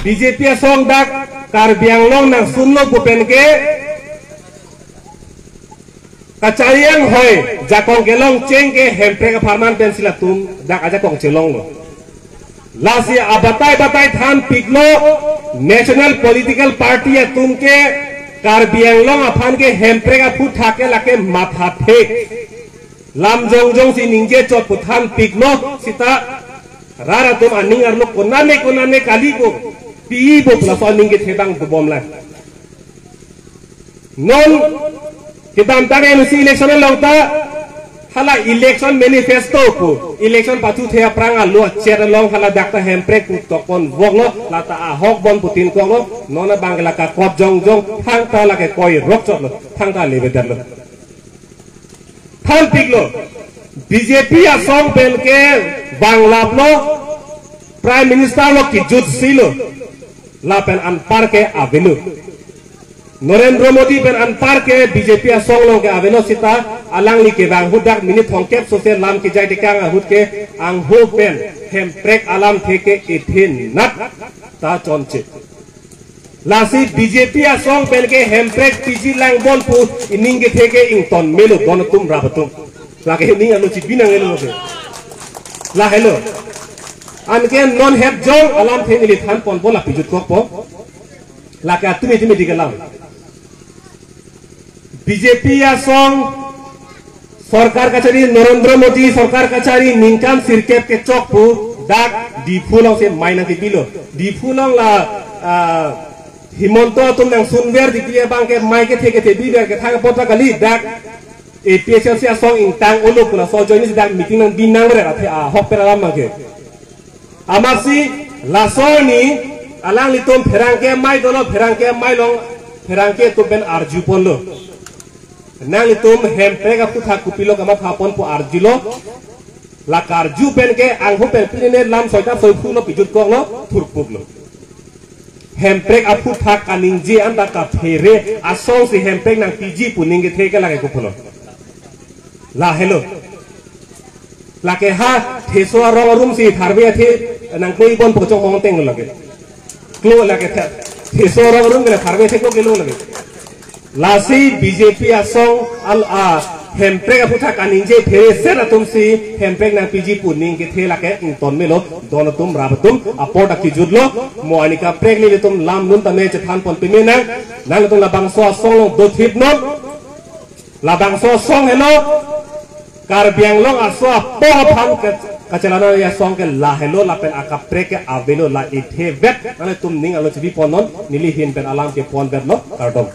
BJP सोंग दाक कार्बी आंगलंग नang sunlo bupen ke kacariang hoy jakong gelong ceng ke hempre ka farman pensila tum dak aja kong celong lo lasi abatai batai than piklo national political party ya tum ke Karbi Anglong afan ke hempre ka phu thake lake matha thek lam jong jong si ningje chot puthan piklo sita rara tum aning arlo konane kali ko pi bo plus aning ke thedang bom la non kita tare si election longta hala election manifesto ko election patu thea pranga lo cher long hala dakta hempre ku tokon woglo lata a hok bon putin ko lo nona bangla ka kop jong jong thang ta la ke koi rok chot lo thang ta lebe dar lo thal piklo BJP Assam बेल के बांग्ला लो prime minister लो की जुट सिलो लापेन अनपार के आवेलो नरेंद्र मोदी पेन अनपार के बीजेपी असम लो के आवेलो सिता अलंगली के बांग हुदाक मिनिट होंकेप सोशल लाम की जाय दिकांग हुद के आंग हो पेन हेम प्रेक अलाम थे के इथिन नट ता चोंचे लासी बीजेपी असम बेल के हेम प्रेक पीजी लैंग बोल पु इनिंग के थे के इंगटन मेलो दोन तुम राबतुम lagi ini anu cibinang elu oke, lah hello, anke non head jong alam theni li than pon bola pijut kok po, laki atu me digalam, BJP ya song, सरकार कचहरी नरेंद्र मोदी सरकार कचहरी निंकाम सिरकेप के चौक पु दाग दीफुलों से मायना की बिलो, दीफुलों ला हिमंतो तुम नंग सुनवेर दिखलिए बांग के माय के थे बीवेर के थांग पोता कली दाग APSL sia song intang ulu pula so join sedang meeting nang binang ber ate a hok peralam ke amasi lasoni alang litum pherangke mai dolo pherangke mai long pherangke tu ben arju ponlo nang litum hempe ka putha kupilo kama phapon po arjilo la karju ben ke anghu pen pline lam soita soifulo pijut ko lo thurpuklo hempe ka putha kaningji anda ka phere asong si hempe nang piji puning ke theke lage kupulo lah hello lah ke ha theso rong room si tharbe the nang koi bon pocong mong teng lage klo lah ke theso rong room ke tharbe the ko kelo lage la si BJP asong al a hempe ka putha kaninje phere ser atum si hempe nang piji puning ke the la ke ton melo don tum rabatum apoda ki judlo mo anika pregli tum lam nun ta me che than pon pime nang tum la bang so song lo do thip no la bang so song hello Karbiang long aso po phan kacalana ya song ke la hello la pen akapre ke avelo la ithe vet ane tum ning alo chibi ponon nili hin pen alam ke pon vet lo kardom